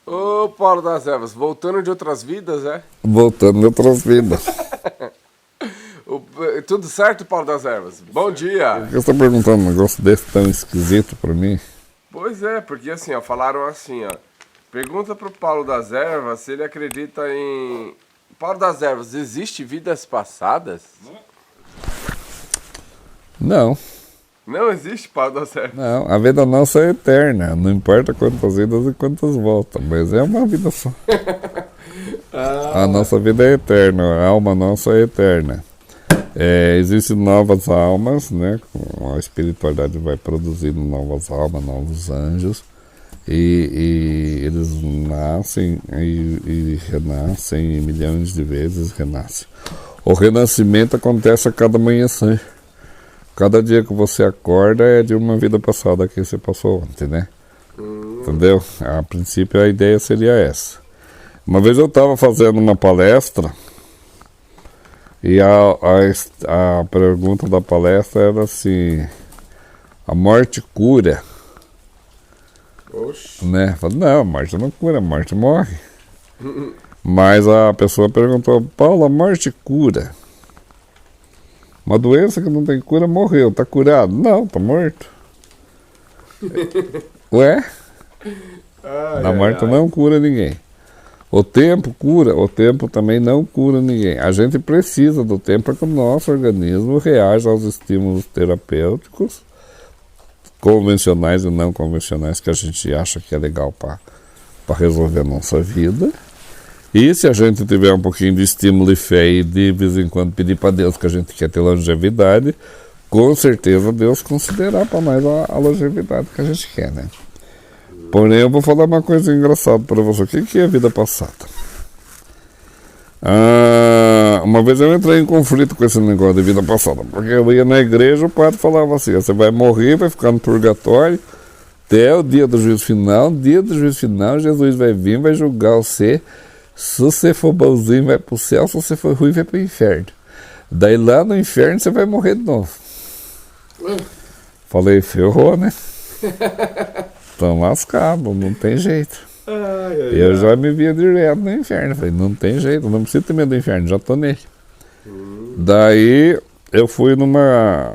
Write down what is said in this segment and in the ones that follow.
Ô, Paulo das Ervas, voltando de outras vidas, é? Voltando de outras vidas. Tudo certo, Paulo das Ervas? Bom dia! Por que você tá perguntando um negócio desse tão esquisito pra mim? Pois é, porque assim, ó, falaram assim, ó. Pergunta pro Paulo das Ervas se ele acredita em... Paulo das Ervas, existe vidas passadas? Não, Não existe, Paulo das Ervas. não. A vida nossa é eterna. Não importa quantas vidas e quantas voltas, mas é uma vida só. A nossa vida é eterna, a alma nossa é eterna. Existem novas almas, né? A espiritualidade vai produzindo novas almas, novos anjos. E eles nascem e renascem milhões de vezes renascem. O renascimento acontece a cada amanhecer. Cada dia que você acorda é de uma vida passada que você passou ontem, né? Entendeu? A princípio a ideia seria essa. Uma vez eu estava fazendo uma palestra e a pergunta da palestra era assim: a morte cura? Oxe. Né? Falei, não, a morte não cura, a morte morre. Mas a pessoa perguntou: Paulo, a morte cura? Uma doença que não tem cura morreu, tá curado? Não, tá morto. Ué? A morte não cura ninguém. O tempo cura, o tempo também não cura ninguém. A gente precisa do tempo para que o nosso organismo reaja aos estímulos terapêuticos, convencionais e não convencionais, que a gente acha que é legal para resolver a nossa vida. E se a gente tiver um pouquinho de estímulo e fé e de vez em quando pedir para Deus que a gente quer ter longevidade, com certeza Deus considerará para nós a longevidade que a gente quer, né? Porém, eu vou falar uma coisa engraçada para você. O que é vida passada? Uma vez eu entrei em conflito com esse negócio de vida passada, porque eu ia na igreja, o padre falava assim: você vai morrer, vai ficar no purgatório até o dia do juízo final. No dia do juízo final, Jesus vai vir, vai julgar você. Se você for bonzinho, vai pro céu. Se você for ruim, vai pro inferno. Daí lá no inferno você vai morrer de novo. Falei, ferrou, né? Estão lascados, não tem jeito. Eu já me via direto no inferno. Falei, não tem jeito, não preciso ter medo do inferno, já tô nele. Daí eu fui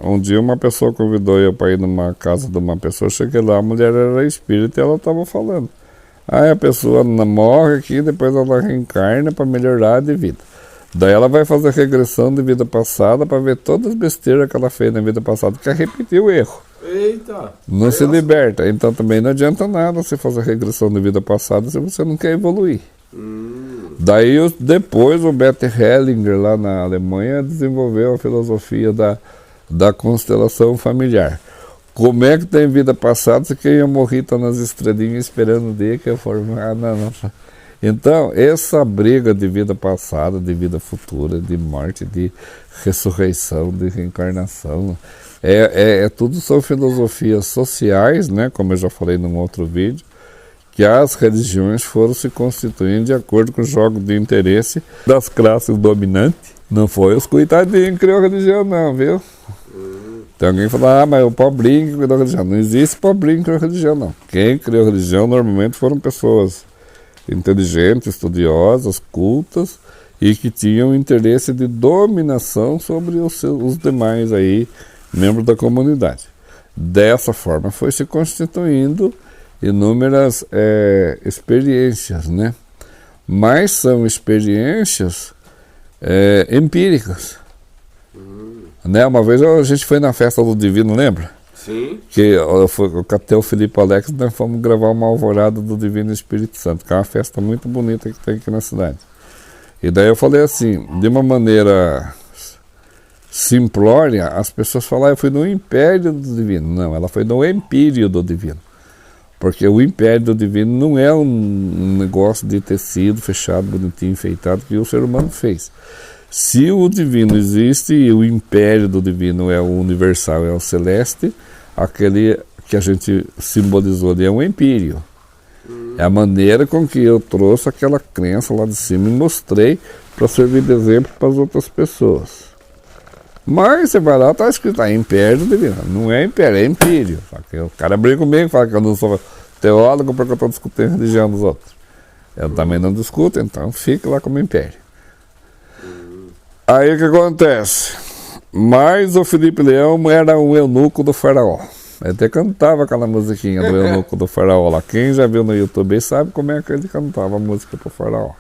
um dia uma pessoa convidou eu para ir numa casa de uma pessoa. Cheguei lá, a mulher era espírita e ela estava falando: aí a pessoa morre aqui, depois ela reencarna para melhorar de vida. Daí ela vai fazer regressão de vida passada para ver todas as besteiras que ela fez na vida passada, quer repetir o erro. Eita! Não se liberta. Então também não adianta nada você fazer regressão de vida passada se você não quer evoluir. Daí depois o Bert Hellinger lá na Alemanha desenvolveu a filosofia da constelação familiar. Como é que tem vida passada se quem ia morrer está nas estrelinhas esperando o dia que eu formar? Não. Então, essa briga de vida passada, de vida futura, de morte, de ressurreição, de reencarnação, tudo são filosofias sociais, né? Como eu já falei num outro vídeo, que as religiões foram se constituindo de acordo com o jogo de interesse das classes dominantes. Não foi os coitadinhos que criou a religião, não, viu? Tem alguém que fala, mas o pobrinho que criou a religião. Não existe pobrinho que criou a religião, não. Quem criou a religião normalmente foram pessoas inteligentes, estudiosas, cultas e que tinham interesse de dominação sobre os demais aí, membros da comunidade. Dessa forma foi se constituindo inúmeras experiências, né? Mas são experiências empíricas. Né? Uma vez a gente foi na festa do Divino, lembra? Sim. Que eu catei o Felipe Alex e nós fomos gravar uma alvorada do Divino Espírito Santo, que é uma festa muito bonita que tem aqui na cidade. E daí eu falei assim, de uma maneira simplória, as pessoas falaram, eu fui no Império do Divino. Não, ela foi no Empírio do Divino. Porque o Império do Divino não é um negócio de tecido fechado, bonitinho, enfeitado, que o ser humano fez. Se o divino existe e o império do divino é o universal, é o celeste, aquele que a gente simbolizou ali é um empírio. É a maneira com que eu trouxe aquela crença lá de cima e mostrei para servir de exemplo para as outras pessoas. Mas você vai lá, está escrito lá, império divino. Não é império, é empírio. O cara brinca comigo e fala que eu não sou teólogo porque eu estou discutindo a religião dos outros. Eu também não discuto, então fique lá como império. Aí o que acontece? Mas o Felipe Leão era um eunuco do faraó. Ele até cantava aquela musiquinha do eunuco do faraó lá. Quem já viu no YouTube sabe como é que ele cantava a música pro faraó.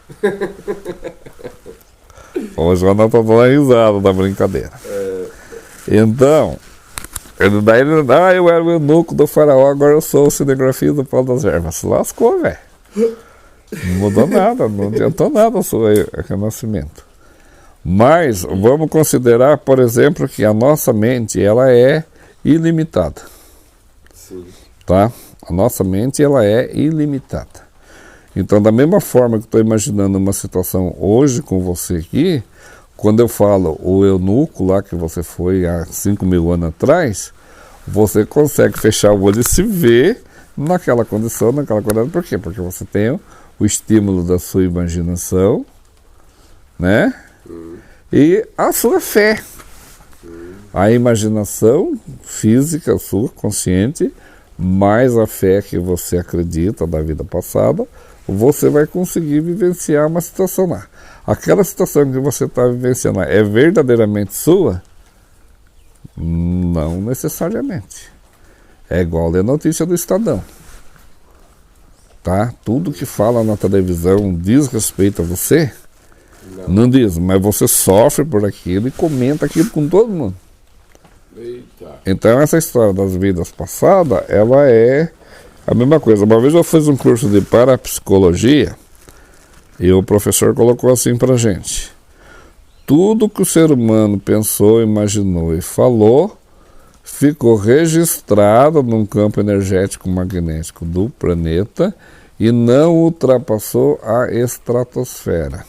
Hoje eu não tô dando risada da brincadeira. Então, eu era o eunuco do faraó, agora eu sou o cinegrafista do Paulo das Ervas. Se lascou, velho. Não mudou nada, não adiantou nada o seu renascimento. Mas vamos considerar, por exemplo, que a nossa mente ela é ilimitada. Sim. Tá? A nossa mente ela é ilimitada. Então, da mesma forma que estou imaginando uma situação hoje com você aqui, quando eu falo o eunuco lá que você foi há 5.000 anos atrás, você consegue fechar o olho e se ver naquela condição, por quê? Porque você tem o estímulo da sua imaginação, né? E a sua fé. A imaginação física sua, consciente, mais a fé que você acredita da vida passada, você vai conseguir vivenciar uma situação lá. Aquela situação que você está vivenciando é verdadeiramente sua? Não necessariamente. É igual ler notícia do Estadão. Tá? Tudo que fala na televisão diz respeito a você? Não diz, mas você sofre por aquilo e comenta aquilo com todo mundo. Eita. Então essa história das vidas passadas, ela é a mesma coisa. Uma vez eu fiz um curso de parapsicologia e o professor colocou assim pra gente: tudo que o ser humano pensou, imaginou e falou ficou registrado num campo energético magnético do planeta e não ultrapassou a estratosfera.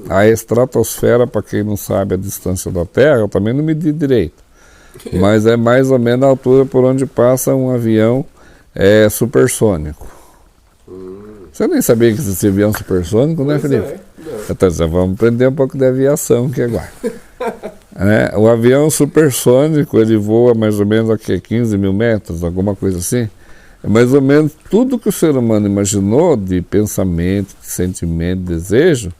A estratosfera, para quem não sabe a distância da Terra, eu também não medi direito, mas é mais ou menos a altura por onde passa um avião supersônico. Você nem sabia que existia avião supersônico, né, Felipe? Então, vamos aprender um pouco de aviação aqui agora. O avião supersônico, ele voa mais ou menos aqui 15.000 metros, alguma coisa assim. É mais ou menos tudo que o ser humano imaginou de pensamento, de sentimento, de desejo,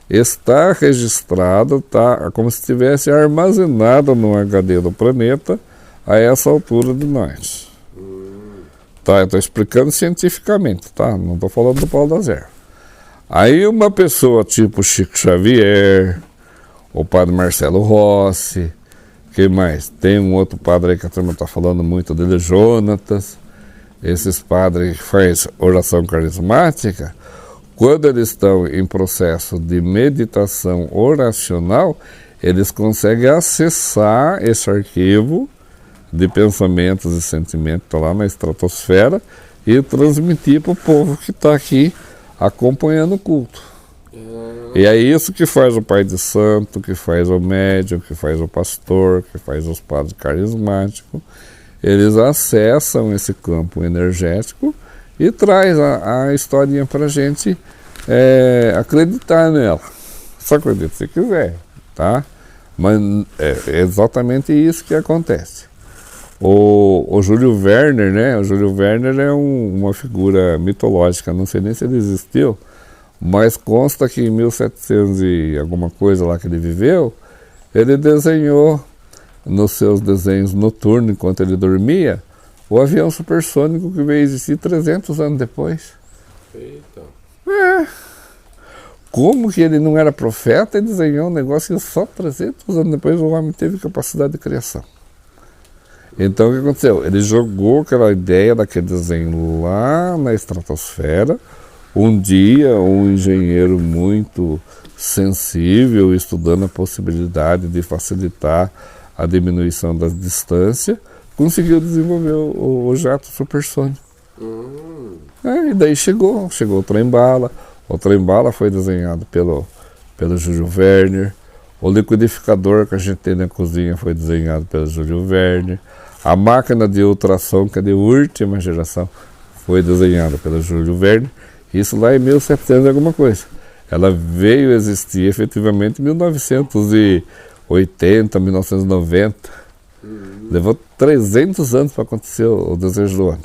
está registrado, está como se estivesse armazenado no HD do planeta a essa altura de nós. Tá, eu estou explicando cientificamente, tá? Não estou falando do Paulo das Ervas. Aí uma pessoa tipo Chico Xavier, o padre Marcelo Rossi, quem mais? Tem um outro padre aí que a turma está falando muito dele, Jonatas. Esses padres que fazem oração carismática, quando eles estão em processo de meditação oracional, eles conseguem acessar esse arquivo de pensamentos e sentimentos que está lá na estratosfera e transmitir para o povo que está aqui acompanhando o culto. E é isso que faz o pai de santo, que faz o médium, que faz o pastor, que faz os padres carismáticos. Eles acessam esse campo energético e traz a historinha para a gente acreditar nela. Só acredita se quiser, tá? Mas é exatamente isso que acontece. O Júlio Werner, né? O Júlio Werner é uma figura mitológica, não sei nem se ele existiu, mas consta que em 1700 e alguma coisa lá que ele viveu, ele desenhou nos seus desenhos noturnos, enquanto ele dormia, o avião supersônico que veio existir 300 anos depois. Eita. Como que ele não era profeta e desenhou um negócio que só 300 anos depois o homem teve capacidade de criação? Então o que aconteceu? Ele jogou aquela ideia daquele desenho lá na estratosfera. Um dia, um engenheiro muito sensível, estudando a possibilidade de facilitar a diminuição da distância, conseguiu desenvolver o jato supersônico. E daí chegou o trem-bala. O trem-bala foi desenhado pelo Júlio Werner. O liquidificador que a gente tem na cozinha foi desenhado pelo Júlio Werner. A máquina de ultrassom, que é de última geração, foi desenhada pelo Júlio Werner. Isso lá em 1700 e alguma coisa. Ela veio existir efetivamente em 1980, 1990. Levou 300 anos para acontecer o desejo do homem.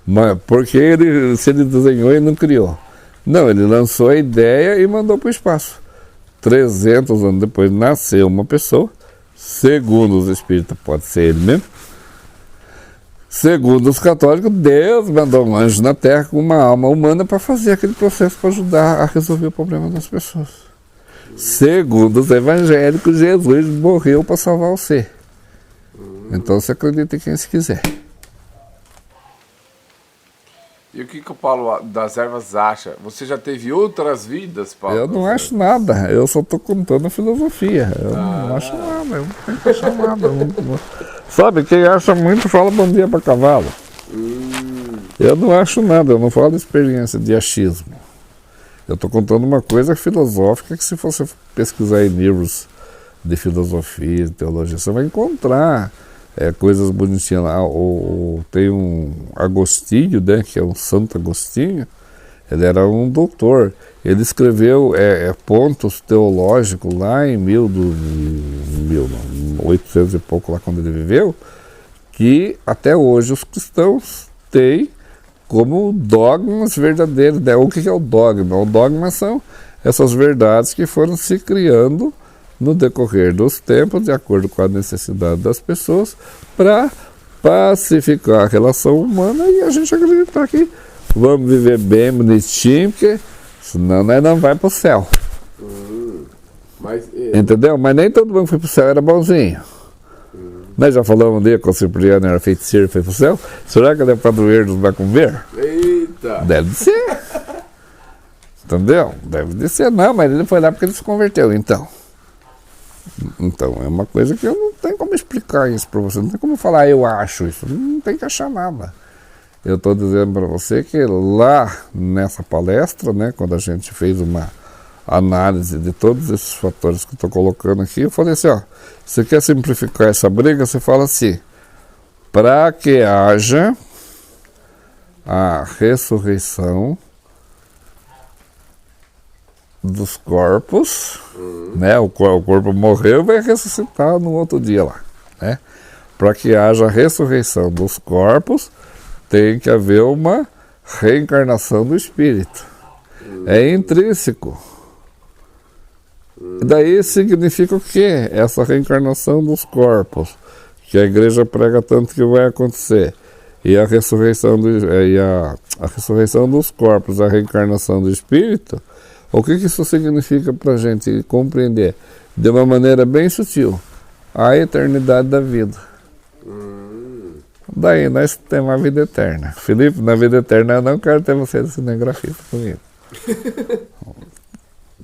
Mas porque se ele desenhou e não criou. Não, ele lançou a ideia e mandou para o espaço. 300 anos depois nasceu uma pessoa, segundo os espíritas, pode ser ele mesmo. Segundo os católicos, Deus mandou um anjo na Terra com uma alma humana para fazer aquele processo para ajudar a resolver o problema das pessoas. Segundo os evangélicos, Jesus morreu para salvar você. Então você acredita em quem se quiser. E o que o Paulo das Ervas acha? Você já teve outras vidas, Paulo? Eu não acho nada, eu só estou contando a filosofia. Eu não acho nada, eu não tenho que achar nada. Sabe, quem acha muito fala bom dia para cavalo. Eu não acho nada, eu não falo de experiência de achismo. Eu estou contando uma coisa filosófica que se você pesquisar em livros de filosofia, de teologia, você vai encontrar coisas bonitinhas lá. Tem um Agostinho, né, que é um Santo Agostinho, ele era um doutor. Ele escreveu pontos teológicos lá em 1800 e pouco, lá quando ele viveu, que até hoje os cristãos têm como dogmas verdadeiros. O que é o dogma? O dogma são essas verdades que foram se criando no decorrer dos tempos, de acordo com a necessidade das pessoas, para pacificar a relação humana e a gente acreditar que vamos viver bem, bonitinho, porque senão nós não vai para o céu. Entendeu? Mas nem todo mundo que foi para o céu era bonzinho. Nós já falamos um dia que o Cipriano era feiticeiro e foi para o céu. Será que ele é padroeiro dos Macumber? Eita! Deve ser. Entendeu? Deve ser. Não, mas ele foi lá porque ele se converteu, então. Então, é uma coisa que eu não tenho como explicar isso para você. Não tem como falar, eu acho isso. Não tem que achar nada. Eu estou dizendo para você que lá nessa palestra, né, quando a gente fez uma análise de todos esses fatores que eu estou colocando aqui, eu falei assim, ó, você quer simplificar essa briga? Você fala assim, para que haja a ressurreição dos corpos, né? O corpo morreu e vai ressuscitar no outro dia lá, né? Para que haja a ressurreição dos corpos, tem que haver uma reencarnação do espírito. É intrínseco. Daí significa o quê? Essa reencarnação dos corpos, que a igreja prega tanto que vai acontecer. E a ressurreição, a ressurreição dos corpos, a reencarnação do espírito, o que isso significa para a gente compreender? De uma maneira bem sutil, a eternidade da vida. Daí nós temos a vida eterna. Felipe, na vida eterna eu não quero ter você de cinegrafista comigo.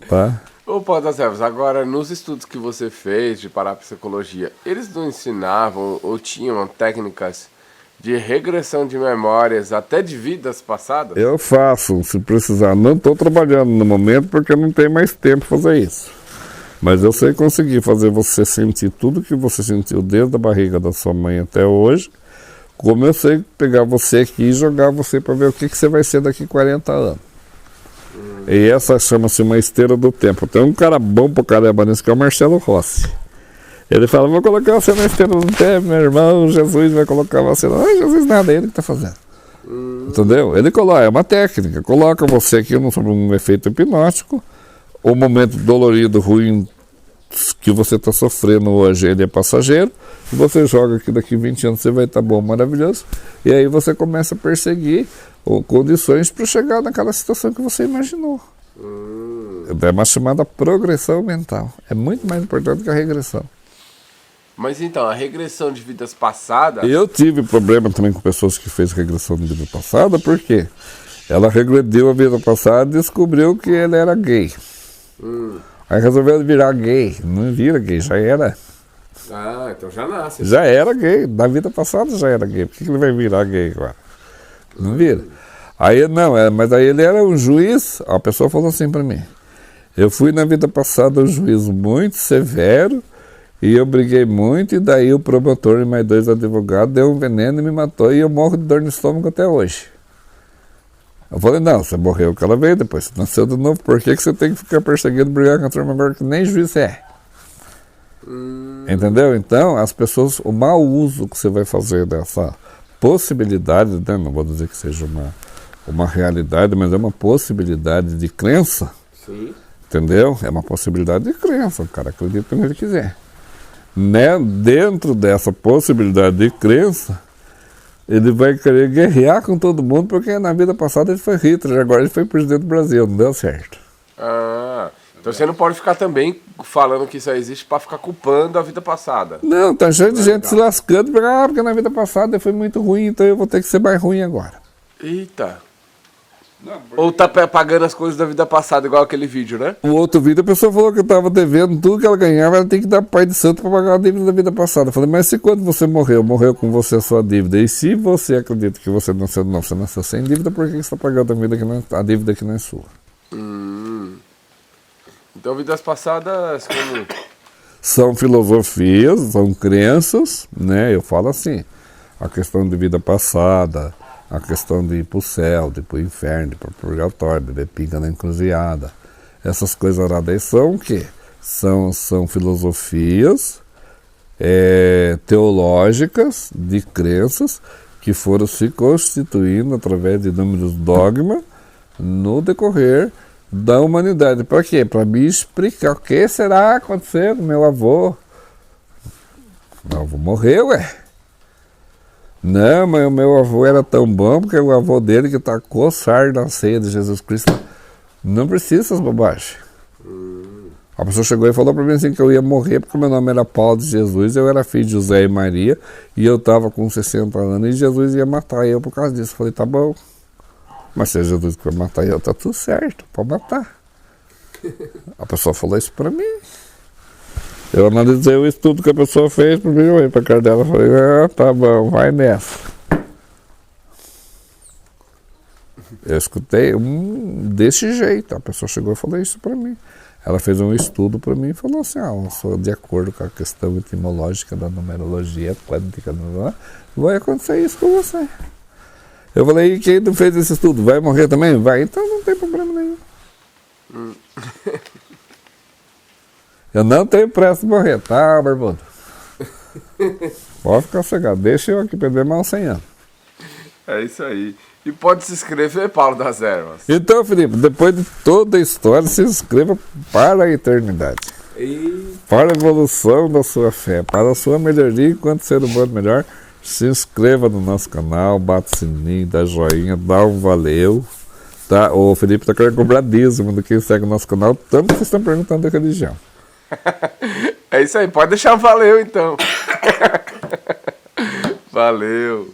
Tá? Ô, Paulo das Ervas, agora nos estudos que você fez de parapsicologia, eles não ensinavam ou tinham técnicas de regressão de memórias até de vidas passadas? Eu faço, se precisar. Não estou trabalhando no momento porque eu não tenho mais tempo para fazer isso. Mas eu sei conseguir fazer você sentir tudo que você sentiu desde a barriga da sua mãe até hoje, como eu sei pegar você aqui e jogar você para ver o que você vai ser daqui 40 anos. E essa chama-se uma esteira do tempo. Tem um cara bom pro caramba nisso, que é o Marcelo Rossi. Ele fala, vou colocar você na esteira do tempo, meu irmão, Jesus vai colocar você lá. Ai, Jesus nada, é ele que está fazendo. Entendeu? Ele coloca, é uma técnica, coloca você aqui sobre um efeito hipnótico, o momento dolorido, ruim que você está sofrendo hoje, ele é passageiro, e você joga que daqui 20 anos você vai estar bom, maravilhoso, e aí você começa a perseguir condições para chegar naquela situação que você imaginou. É uma chamada progressão mental. É muito mais importante que a regressão. Mas então, a regressão de vidas passadas... Eu tive problema também com pessoas que fez regressão de vida passada, porque ela regrediu a vida passada e descobriu que ele era gay. Aí resolveu virar gay. Não vira gay, já era. Ah, então já nasce. Já era gay. Na vida passada já era gay. Por que ele vai virar gay agora? Não vira. Aí não, mas aí ele era um juiz. A pessoa falou assim para mim: eu fui na vida passada um juiz muito severo e eu briguei muito, e daí o promotor e mais 2 advogados deu um veneno e me matou, e eu morro de dor no estômago até hoje. Eu falei, não, você morreu aquela vez, depois você nasceu de novo, por que você tem que ficar perseguindo, brigar com a turma agora que nem juiz é? Entendeu? Então, as pessoas, o mau uso que você vai fazer dessa possibilidade, né? Não vou dizer que seja uma realidade, mas é uma possibilidade de crença. Sim. Entendeu? É uma possibilidade de crença, o cara acredita quando ele quiser. Né? Dentro dessa possibilidade de crença, ele vai querer guerrear com todo mundo, porque na vida passada ele foi Hitler, agora ele foi presidente do Brasil, não deu certo. Ah, então você não pode ficar também falando que isso aí existe para ficar culpando a vida passada. Não, tá cheio de gente se lascando, porque na vida passada foi muito ruim, então eu vou ter que ser mais ruim agora. Eita. Ou tá pagando as coisas da vida passada, igual aquele vídeo, né? O outro vídeo, a pessoa falou que eu estava devendo tudo que ela ganhava, ela tem que dar pai de santo para pagar a dívida da vida passada. Eu falei, mas se quando você morreu com você a sua dívida, e se você acredita que você nasceu, não, você nasceu sem dívida, por que você está pagando a dívida que não é sua? Então, vidas passadas, como... São filosofias, são crenças, né? Eu falo assim, a questão de vida passada, a questão de ir para o céu, de ir para o inferno, de ir para o purgatório, beber pinga na encruzilhada. Essas coisas lá daí são o quê? São filosofias teológicas de crenças que foram se constituindo através de inúmeros dogmas no decorrer da humanidade. Para quê? Para me explicar o que será acontecer com meu avô. Meu avô morreu, Não, mas o meu avô era tão bom, porque o avô dele que tacou sarna na ceia de Jesus Cristo. Não precisa essas bobagens. A pessoa chegou e falou para mim assim que eu ia morrer porque meu nome era Paulo de Jesus, eu era filho de José e Maria, e eu estava com 60 anos e Jesus ia matar eu por causa disso. Eu falei, tá bom. Mas se é Jesus que vai matar eu, tá tudo certo, pode matar. A pessoa falou isso para mim. Eu analisei o estudo que a pessoa fez para mim, eu olhei para a cara dela e falei, tá bom, vai nessa. Eu escutei desse jeito, a pessoa chegou e falou isso para mim. Ela fez um estudo para mim e falou assim, eu sou de acordo com a questão etimológica da numerologia quântica, vai acontecer isso com você. Eu falei, e quem não fez esse estudo, vai morrer também? Vai, então não tem problema nenhum. Eu não tenho pressa de morrer, tá, barbudo? Pode ficar cegado, deixa eu aqui perder mais uns 100 anos. É isso aí. E pode se inscrever, Paulo das Ervas. Então, Felipe, depois de toda a história, se inscreva para a eternidade. Para a evolução da sua fé, para a sua melhoria enquanto ser humano melhor, se inscreva no nosso canal, bata o sininho, dá joinha, dá um valeu. Tá? O Felipe está querendo cobrar dízimo do que segue o nosso canal, tanto que vocês estão perguntando da religião. É isso aí, pode deixar valeu então. Valeu.